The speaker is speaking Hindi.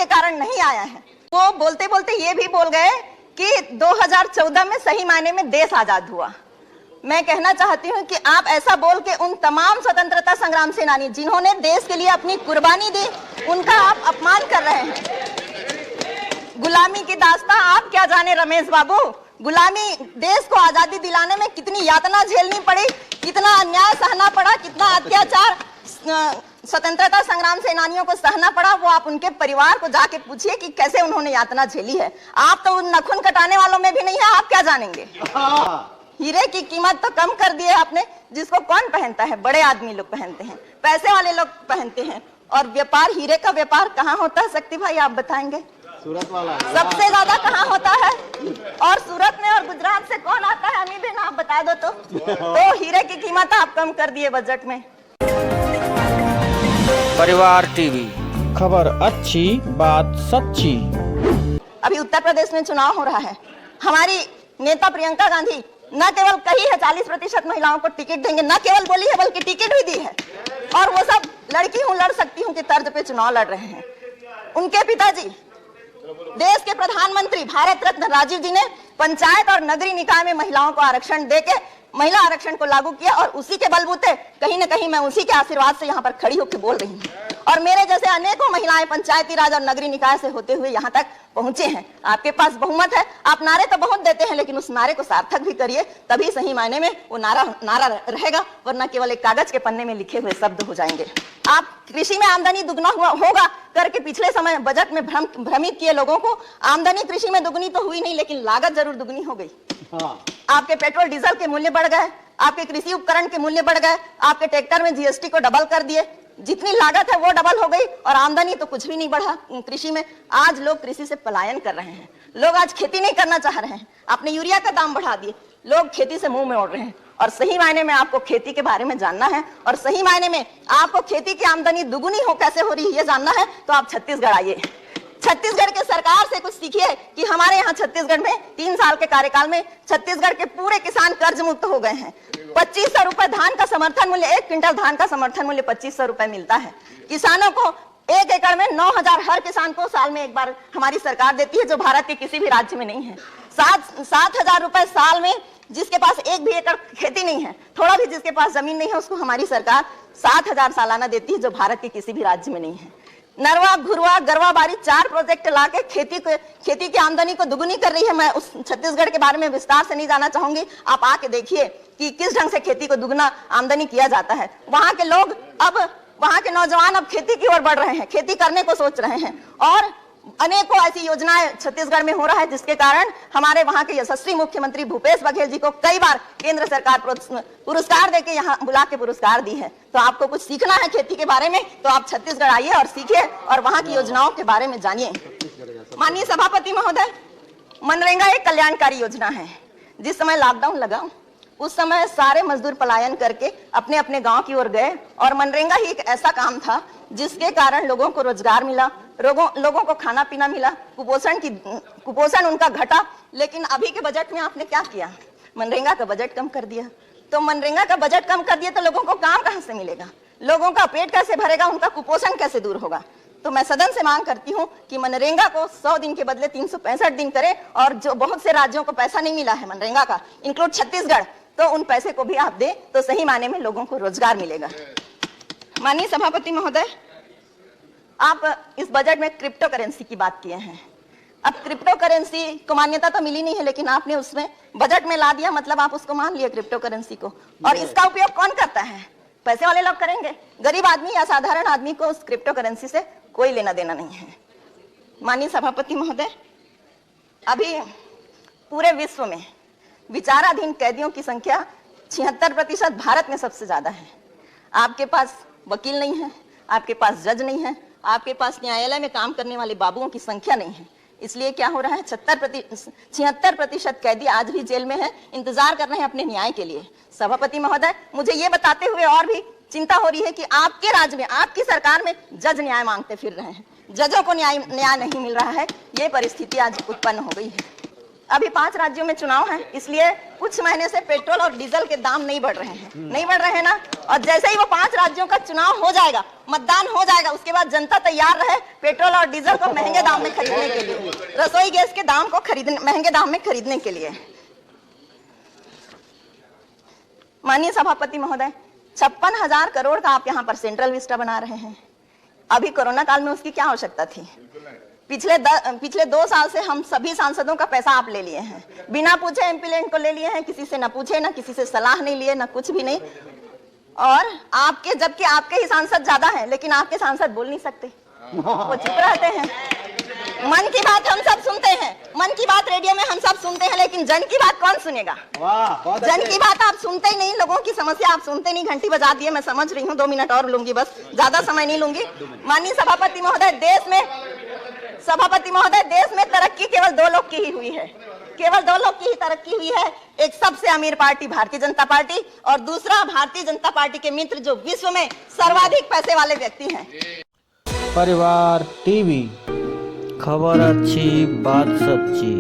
के कारण नहीं आया है। वो बोलते बोलते ये भी बोल गए कि 2014 में सही मायने में देश आजाद हुआ। मैं कहना चाहती हूं कि आप ऐसा बोल के उन तमाम स्वतंत्रता संग्राम सेनानी जिन्होंने देश के लिए अपनी कुर्बानी दी, उनका आप अपमान कर रहे हैं। गुलामी की दास्तां आप क्या जाने रमेश बाबू, गुलामी देश को आजादी दिलाने में कितनी यातना झेलनी पड़ी, कितना अन्याय सहना पड़ा, कितना अत्याचार स्वतंत्रता संग्राम सेनानियों को सहना पड़ा, वो आप उनके परिवार को जाके पूछिए कि कैसे उन्होंने यातना झेली है। आप तो उन नखून कटाने वालों में भी नहीं है, आप क्या जानेंगे। हीरे की कीमत तो कम कर दी है आपने, जिसको कौन पहनता है, बड़े आदमी लोग पहनते हैं, पैसे वाले लोग पहनते हैं। और व्यापार, हीरे का व्यापार कहाँ होता है शक्ति भाई, आप बताएंगे। सूरत वाला सबसे ज्यादा कहाँ होता है, और सूरत में और गुजरात से कौन आता है, अमी बहन आप बता दो तो हीरे की कीमत आप कम कर दिए बजट में। परिवार टीवी, खबर अच्छी बात सच्ची। अभी उत्तर प्रदेश में चुनाव हो रहा है। हमारी नेता प्रियंका गांधी न केवल कही है 40% महिलाओं को टिकट देंगे, न केवल बोली है बल्कि टिकट भी दी है, और वो सब लड़की हूं लड़ सकती हूं की तर्ज पे चुनाव लड़ रहे हैं। उनके पिताजी देश के प्रधानमंत्री भारत रत्न राजीव जी ने पंचायत और नगरीय निकाय में महिलाओं को आरक्षण देके महिला आरक्षण को लागू किया, और उसी के बलबूते कहीं न कहीं मैं उसी के आशीर्वाद से यहाँ पर खड़ी होकर बोल रही हूँ। और मेरे जैसे अनेकों महिलाएं पंचायती राज और नगरीय निकाय से होते हुए यहाँ तक पहुंचे हैं। आपके पास बहुमत है, आप नारे तो बहुत देते हैं, लेकिन उस नारे को सार्थक भी करिए, तभी सही मायने में वो नारा रहेगा, वरना केवल एक कागज के पन्ने में लिखे हुए शब्द हो जाएंगे। आप कृषि में आमदनी दुगना होगा करके पिछले समय बजट में भ्रमित किए लोगों को। आमदनी कृषि में दुगनी तो हुई नहीं, लेकिन लागत जरूर दुगनी हो गई। आपके पेट्रोल डीजल के मूल्य बढ़ गए, आपके कृषि उपकरण के मूल्य बढ़ गए, आपके ट्रैक्टर में जीएसटी को डबल कर दिए, जितनी लागत है वो डबल हो गई, और आमदनी तो कुछ भी नहीं बढ़ा कृषि में। आज लोग कृषि से पलायन कर रहे हैं, लोग आज खेती नहीं करना चाह रहे हैं। आपने यूरिया का दाम बढ़ा दिए, लोग खेती से मुंह मोड़ रहे हैं। और सही मायने में आपको खेती के बारे में जानना है, और सही मायने में आपको खेती की आमदनी दुगुनी हो कैसे हो रही है ये जानना है, तो आप छत्तीसगढ़ आइए। छत्तीसगढ़ के सरकार से कुछ सीखिए कि हमारे यहाँ छत्तीसगढ़ में 3 साल के कार्यकाल में छत्तीसगढ़ के पूरे किसान कर्ज मुक्त हो गए हैं। 2500 रुपए धान का समर्थन मूल्य, 1 क्विंटल धान का समर्थन मूल्य 2500 रुपए मिलता है। किसानों को 1 एकड़ में 9000 हर किसान को साल में एक बार हमारी सरकार देती है, जो भारत के किसी भी राज्य में नहीं है। 7,000 रुपए साल में, जिसके पास 1 भी एकड़ खेती नहीं है, थोड़ा भी जिसके पास जमीन नहीं है, उसको हमारी सरकार 7,000 सालाना देती है, जो भारत के किसी भी राज्य में नहीं है। नरवा, घुरवा, गरवा बारी 4 प्रोजेक्ट लाके खेती की आमदनी को दुगुनी कर रही है। मैं उस छत्तीसगढ़ के बारे में विस्तार से नहीं जाना चाहूंगी, आप आके देखिए कि किस ढंग से खेती को दुगुना आमदनी किया जाता है। वहां के लोग अब, वहां के नौजवान अब खेती की ओर बढ़ रहे हैं, खेती करने को सोच रहे हैं, और अनेकों ऐसी योजनाएं छत्तीसगढ़ में हो रहा है, जिसके कारण हमारे वहां के यशस्वी मुख्यमंत्री भूपेश बघेल जी को कई बार केंद्र सरकार पुरस्कार देके यहाँ बुला के पुरस्कार दी है। तो आपको कुछ सीखना है खेती के बारे में, तो आप छत्तीसगढ़ आइए और सीखिए, और वहां की योजनाओं के बारे में जानिए। माननीय सभापति महोदय, मनरेगा एक कल्याणकारी योजना है। जिस समय लॉकडाउन लगा उस समय सारे मजदूर पलायन करके अपने अपने गांव की ओर गए, और मनरेगा ही एक ऐसा काम था जिसके कारण लोगों को रोजगार मिला, लोगों को खाना पीना मिला, कुपोषण उनका घटा। लेकिन अभी के बजट में आपने क्या किया, मनरेगा का बजट कम कर दिया। तो मनरेगा का बजट कम कर दिया तो लोगों को काम कहां से मिलेगा, लोगों का पेट कैसे भरेगा, उनका कुपोषण कैसे दूर होगा। तो मैं सदन से मांग करती हूं कि मनरेगा को 100 दिन के बदले 365 दिन करें, और जो बहुत से राज्यों को पैसा नहीं मिला है मनरेगा का, इंक्लूड छत्तीसगढ़, तो उन पैसे को भी आप दें, तो सही मायने में लोगों को रोजगार मिलेगा। माननीय सभापति महोदय, आप इस बजट में क्रिप्टो करेंसी की बात किए हैं। अब क्रिप्टो करेंसी को मान्यता तो मिली नहीं है, लेकिन आपने उसमें बजट में ला दिया, मतलब आप उसको मान लिया क्रिप्टो करेंसी को। और इसका उपयोग कौन करता है, पैसे वाले लोग करेंगे, गरीब आदमी या साधारण आदमी को उस क्रिप्टो करेंसी से कोई लेना देना नहीं है। माननीय सभापति महोदय, अभी पूरे विश्व में विचाराधीन कैदियों की संख्या 76% भारत में सबसे ज्यादा है। आपके पास वकील नहीं है, आपके पास जज नहीं है, आपके पास न्यायालय में काम करने वाले बाबुओं की संख्या नहीं है। इसलिए क्या हो रहा है, 76% कैदी आज भी जेल में है, इंतजार कर रहे हैं अपने न्याय के लिए। सभापति महोदय, मुझे ये बताते हुए और भी चिंता हो रही है कि आपके राज्य में, आपकी सरकार में जज न्याय मांगते फिर रहे हैं, जजों को न्याय नहीं मिल रहा है। ये परिस्थिति आज उत्पन्न हो गई है। अभी 5 राज्यों में चुनाव है, इसलिए कुछ महीने से पेट्रोल और डीजल के दाम नहीं बढ़ रहे हैं, नहीं बढ़ रहे हैं ना। और जैसे ही वो 5 राज्यों का चुनाव हो जाएगा, मतदान हो जाएगा, उसके बाद जनता तैयार रहे पेट्रोल और डीजल को महंगे दाम में खरीदने के लिए, रसोई गैस के दाम को महंगे दाम में खरीदने के लिए। माननीय सभापति महोदय, 56,000 करोड़ का आप यहाँ पर सेंट्रल विस्टा बना रहे हैं। अभी कोरोना काल में उसकी क्या आवश्यकता थी? पिछले 2 साल से हम सभी सांसदों का पैसा आप ले लिए हैं, बिना पूछे एमपी लैंड को ले लिए हैं, किसी से ना पूछे, ना किसी से सलाह नहीं लिए, ना कुछ भी नहीं। और आपके, जबकि आपके ही सांसद ज्यादा हैं, लेकिन आपके सांसद बोल नहीं सकते, वो चुप रहते हैं। मन की बात हम सब सुनते हैं, मन की बात रेडियो में हम सब सुनते हैं, लेकिन जन की बात कौन सुनेगा? जन की बात आप सुनते ही नहीं, लोगों की समस्या आप सुनते नहीं। घंटी बजा दिए, मैं समझ रही हूँ, 2 मिनट और लूंगी, बस ज्यादा समय नहीं लूंगी। माननीय सभापति महोदय, देश में तरक्की केवल 2 लोग की ही हुई है, केवल 2 लोग की ही तरक्की हुई है। एक सबसे अमीर पार्टी भारतीय जनता पार्टी, और दूसरा भारतीय जनता पार्टी के मित्र जो विश्व में सर्वाधिक पैसे वाले व्यक्ति हैं। परिवार टीवी, खबर अच्छी बात सच्ची।